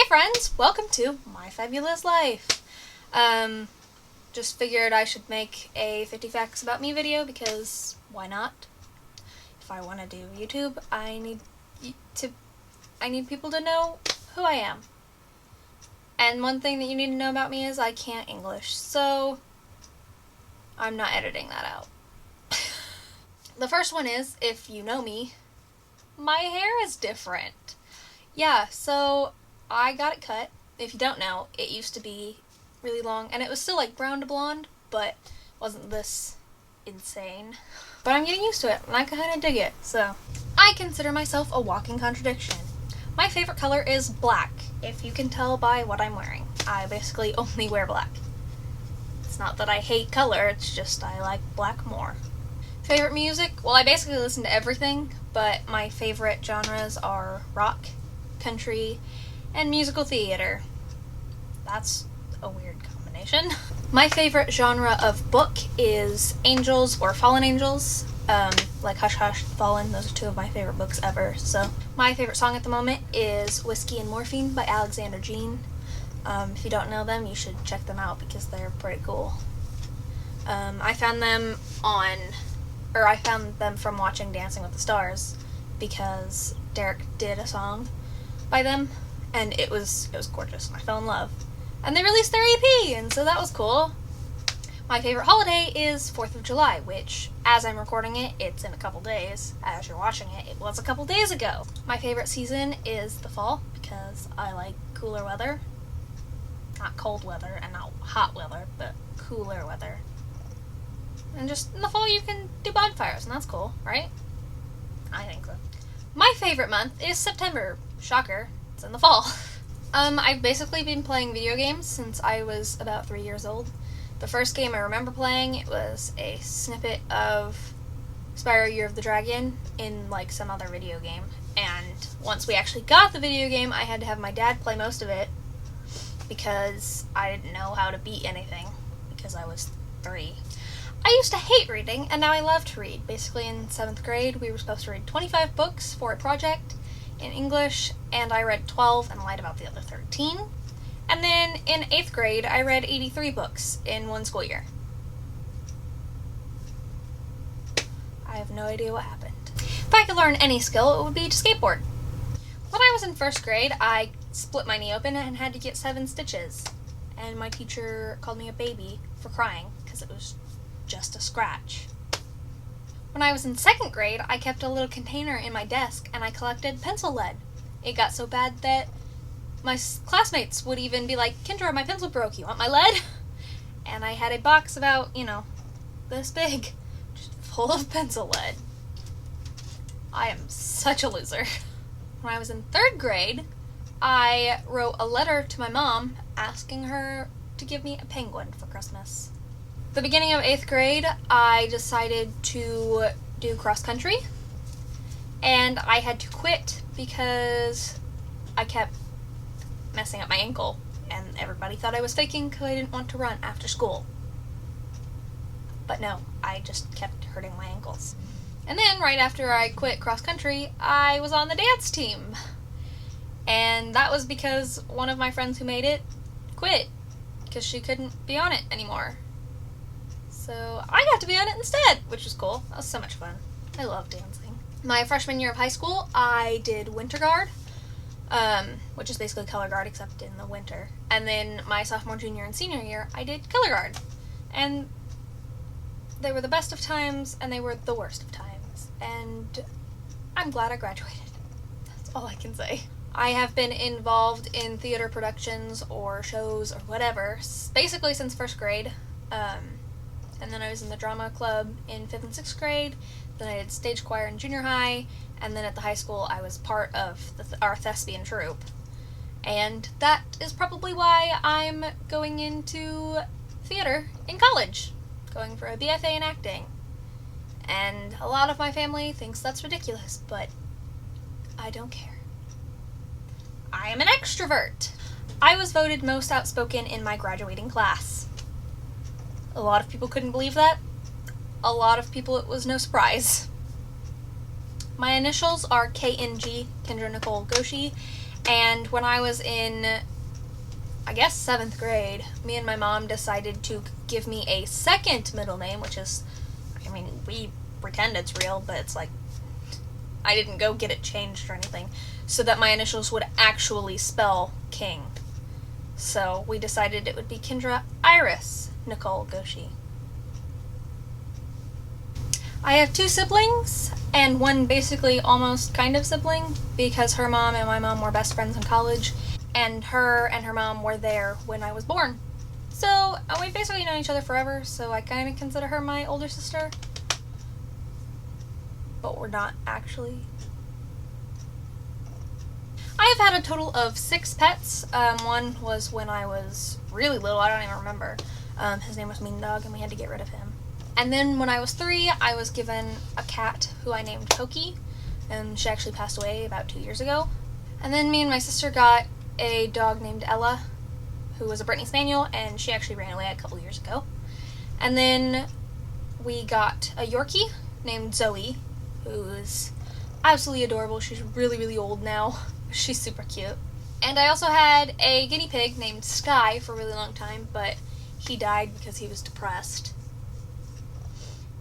Hey friends, welcome to My Fabulous Life. Just figured I should make a 50 facts about me video because why not? If I want to do YouTube, I need people to know who I am. And one thing that you need to know about me is I can't English, so I'm not editing that out. The first one is, if you know me, my hair is different. Yeah, so I got it cut. If you don't know, it used to be really long, and it was still like brown to blonde, but wasn't this insane. But I'm getting used to it, and I kind of dig it, so. I consider myself a walking contradiction. My favorite color is black, if you can tell by what I'm wearing. I basically only wear black. It's not that I hate color, it's just I like black more. Favorite music? Well, I basically listen to everything, but my favorite genres are rock, country, and musical theater. That's a weird combination. My favorite genre of book is angels or fallen angels, like Hush Hush, Fallen. Those are two of my favorite books ever. So my favorite song at the moment is Whiskey and Morphine by Alexander Jean. If you don't know them, you should check them out because they're pretty cool. I found them from watching Dancing with the Stars because Derek did a song by them, and it was gorgeous, and I fell in love. And they released their EP, and so that was cool. My favorite holiday is 4th of July, which, as I'm recording it, it's in a couple days. As you're watching it, it was a couple days ago. My favorite season is the fall, because I like cooler weather. Not cold weather, and not hot weather, but cooler weather. And just in the fall you can do bonfires, and that's cool, right? I think so. My favorite month is September. Shocker, it's in the fall. I've basically been playing video games since I was about 3 years old. The first game I remember playing, it was a snippet of Spyro Year of the Dragon in like some other video game. And once we actually got the video game, I had to have my dad play most of it because I didn't know how to beat anything because I was 3. I used to hate reading, and now I love to read. Basically, in 7th grade, we were supposed to read 25 books for a project in English, and I read 12 and lied about the other 13. And then in 8th grade, I read 83 books in one school year. I have no idea what happened. If I could learn any skill, it would be to skateboard. When I was in 1st grade, I split my knee open and had to get 7 stitches. And my teacher called me a baby for crying, because it was just a scratch. When I was in 2nd grade, I kept a little container in my desk and I collected pencil lead. It got so bad that my classmates would even be like, "Kendra, my pencil broke, you want my lead?" And I had a box about, this big, just full of pencil lead. I am such a loser. When I was in 3rd grade, I wrote a letter to my mom asking her to give me a penguin for Christmas. The beginning of 8th grade, I decided to do cross country, and I had to quit because I kept messing up my ankle, and everybody thought I was faking because I didn't want to run after school. But no, I just kept hurting my ankles. And then, right after I quit cross country, I was on the dance team. And that was because one of my friends who made it quit because she couldn't be on it anymore. So I got to be on it instead, which was cool. That was so much fun. I love dancing. My freshman year of high school, I did winter guard, which is basically color guard except in the winter. And then my sophomore, junior, and senior year, I did color guard. And they were the best of times, and they were the worst of times. And I'm glad I graduated. That's all I can say. I have been involved in theater productions or shows or whatever, basically since 1st grade. And then I was in the drama club in 5th and 6th grade. Then I did stage choir in junior high. And then at the high school, I was part of our thespian troupe. And that is probably why I'm going into theater in college. Going for a BFA in acting. And a lot of my family thinks that's ridiculous, but I don't care. I am an extrovert. I was voted most outspoken in my graduating class. A lot of people couldn't believe that. A lot of people, it was no surprise. My initials are KNG, Kendra Nicole Goshi, And when I was in, I guess, 7th grade, me and my mom decided to give me a second middle name, which is, I mean, we pretend it's real, but it's like, I didn't go get it changed or anything, so that my initials would actually spell King. So we decided it would be Kendra Iris Nicole Goshi. I have 2 siblings, and one basically almost kind of sibling, because her mom and my mom were best friends in college, and her mom were there when I was born. So we've basically known each other forever, so I kind of consider her my older sister. But we're not actually. I have had a total of 6 pets. One was when I was really little, I don't even remember. His name was Mean Dog, and we had to get rid of him. And then when I was 3, I was given a cat who I named Cokie, and she actually passed away about 2 years ago. And then me and my sister got a dog named Ella, who was a Brittany Spaniel, and she actually ran away a couple years ago. And then we got a Yorkie named Zoe, who's absolutely adorable. She's really, really old now. She's super cute. And I also had a guinea pig named Sky for a really long time, but he died because he was depressed.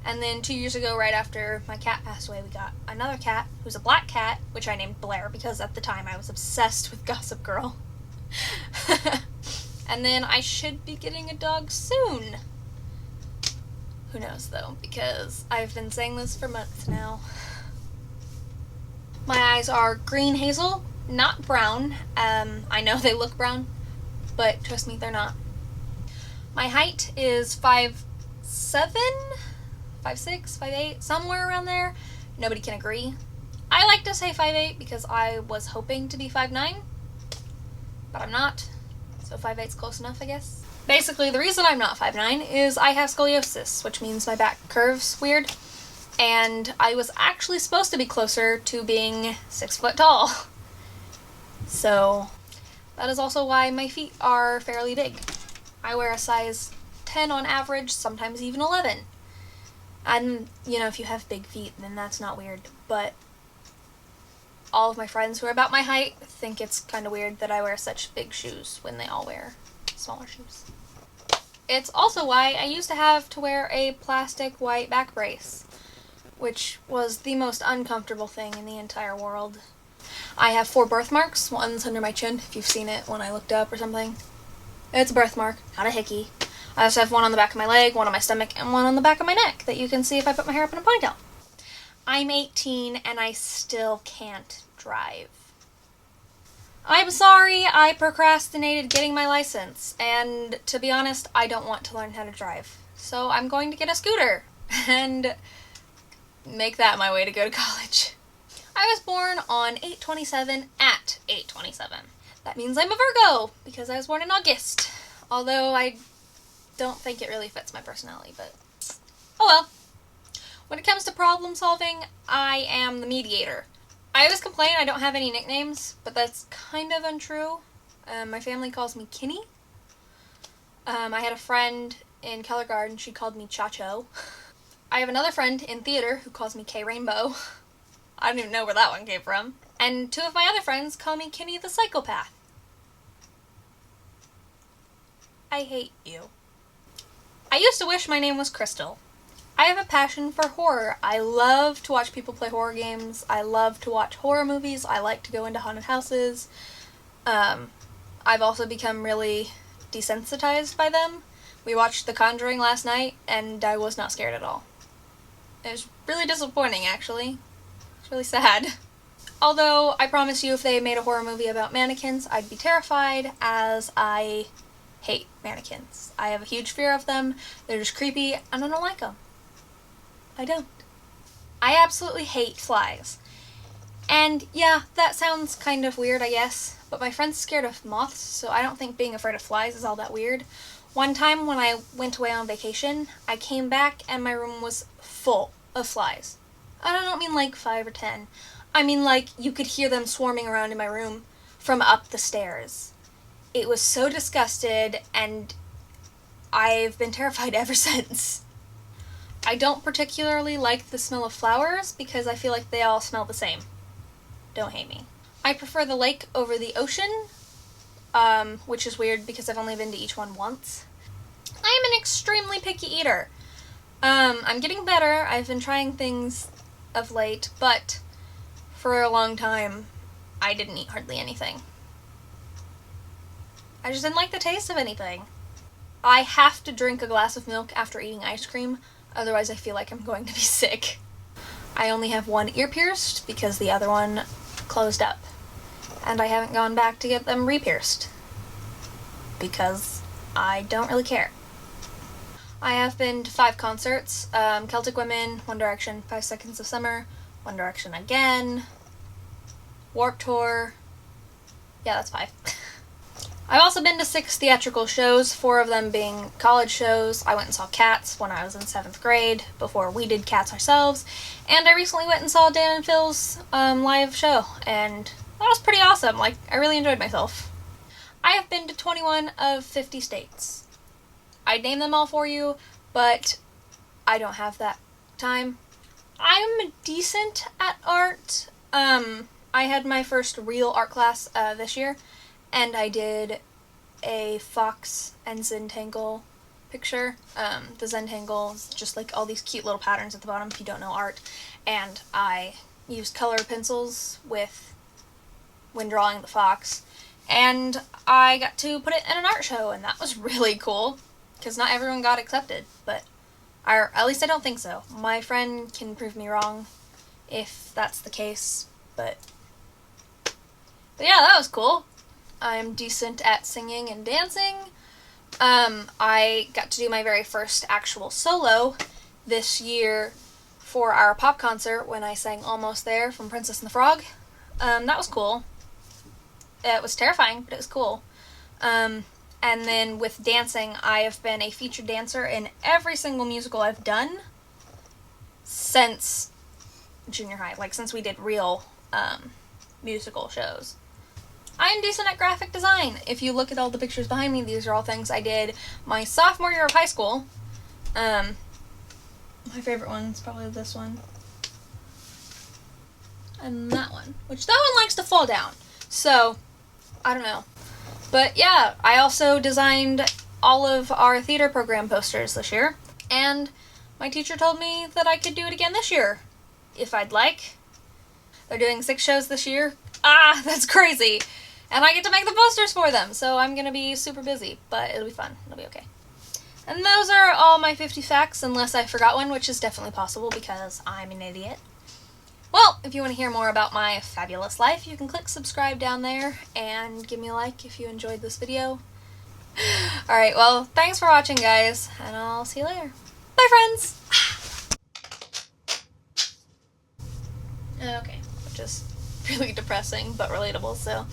And then 2 years ago, right after my cat passed away, we got another cat, who's a black cat, which I named Blair, because at the time I was obsessed with Gossip Girl. And then I should be getting a dog soon. Who knows, though, because I've been saying this for months now. My eyes are green hazel, not brown. I know they look brown, but trust me, they're not. My height is 5'7", 5'6", 5'8", somewhere around there. Nobody can agree. I like to say 5'8" because I was hoping to be 5'9", but I'm not. So 5'8's close enough, I guess. Basically, the reason I'm not 5'9" is I have scoliosis, which means my back curves weird, and I was actually supposed to be closer to being 6 foot tall. So that is also why my feet are fairly big. I wear a size 10 on average, sometimes even 11. And, you know, if you have big feet, then that's not weird, but all of my friends who are about my height think it's kind of weird that I wear such big shoes when they all wear smaller shoes. It's also why I used to have to wear a plastic white back brace, which was the most uncomfortable thing in the entire world. I have 4 birthmarks. One's under my chin, if you've seen it when I looked up or something. It's a birthmark, not a hickey. I also have one on the back of my leg, one on my stomach, and one on the back of my neck that you can see if I put my hair up in a ponytail. I'm 18 and I still can't drive. I'm sorry I procrastinated getting my license, and to be honest, I don't want to learn how to drive. So I'm going to get a scooter and make that my way to go to college. I was born on 8/27 at 8/27. That means I'm a Virgo because I was born in August. Although I don't think it really fits my personality, but oh well. When it comes to problem solving, I am the mediator. I always complain I don't have any nicknames, but that's kind of untrue. My family calls me Kinney. I had a friend in kindergarten, she called me Chacho. I have another friend in theater who calls me K-Rainbow. I don't even know where that one came from. And 2 of my other friends call me Kinney the Psychopath. I hate you. I used to wish my name was Crystal. I have a passion for horror. I love to watch people play horror games. I love to watch horror movies. I like to go into haunted houses. I've also become really desensitized by them. We watched The Conjuring last night, and I was not scared at all. It was really disappointing, actually. It's really sad. Although, I promise you, if they made a horror movie about mannequins, I'd be terrified, as I hate mannequins. I have a huge fear of them. They're just creepy, and I don't like them. I don't. I absolutely hate flies. And yeah, that sounds kind of weird, I guess, but my friend's scared of moths, so I don't think being afraid of flies is all that weird. One time when I went away on vacation, I came back and my room was full of flies. I don't mean like 5 or 10. I mean like you could hear them swarming around in my room from up the stairs. It was so disgusted, and I've been terrified ever since. I don't particularly like the smell of flowers because I feel like they all smell the same. Don't hate me. I prefer the lake over the ocean, which is weird because I've only been to each one once. I am an extremely picky eater. I'm getting better. I've been trying things of late, but for a long time, I didn't eat hardly anything. I just didn't like the taste of anything. I have to drink a glass of milk after eating ice cream, otherwise I feel like I'm going to be sick. I only have one ear pierced because the other one closed up, and I haven't gone back to get them re-pierced because I don't really care. I have been to 5 concerts, Celtic Women, One Direction, 5 Seconds of Summer, One Direction again, Warped Tour, yeah, that's 5. I've also been to 6 theatrical shows, 4 of them being college shows. I went and saw Cats when I was in 7th grade, before we did Cats ourselves, and I recently went and saw Dan and Phil's live show, and that was pretty awesome. Like, I really enjoyed myself. I have been to 21 of 50 states. I'd name them all for you, but I don't have that time. I'm decent at art. I had my first real art class this year, and I did a fox and Zentangle picture. The Zentangle is just like all these cute little patterns at the bottom if you don't know art, and I used color pencils when drawing the fox, and I got to put it in an art show, and that was really cool. Because not everyone got accepted, but at least I don't think so. My friend can prove me wrong if that's the case, but yeah, that was cool. I'm decent at singing and dancing. I got to do my very first actual solo this year for our pop concert when I sang Almost There from Princess and the Frog. That was cool. It was terrifying, but it was cool. And then with dancing, I have been a featured dancer in every single musical I've done since junior high, like since we did real musical shows. I am decent at graphic design. If you look at all the pictures behind me, these are all things I did my sophomore year of high school. My favorite one's probably this one. And that one, which that one likes to fall down. So, I don't know. But yeah, I also designed all of our theater program posters this year, and my teacher told me that I could do it again this year, if I'd like. They're doing 6 shows this year. Ah, that's crazy! And I get to make the posters for them, so I'm gonna be super busy, but it'll be fun. It'll be okay. And those are all my 50 facts, unless I forgot one, which is definitely possible because I'm an idiot. Well, if you want to hear more about my fabulous life, you can click subscribe down there and give me a like if you enjoyed this video. Alright, well, thanks for watching, guys, and I'll see you later. Bye, friends! Okay, which is really depressing, but relatable, so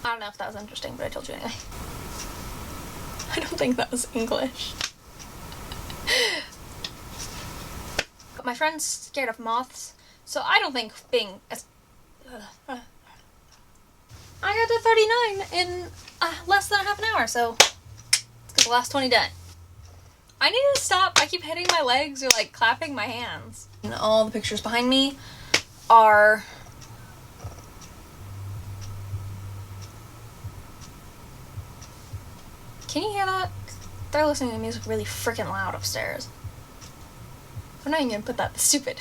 I don't know if that was interesting, but I told you anyway. I don't think that was English. My friend's scared of moths, so I don't think being I got to 39 in less than a half an hour, so let's get the last 20 done. I need to stop. I keep hitting my legs or like clapping my hands. And all the pictures behind me are Can you hear that? They're listening to music really freaking loud upstairs. I'm not even gonna put that. That's stupid.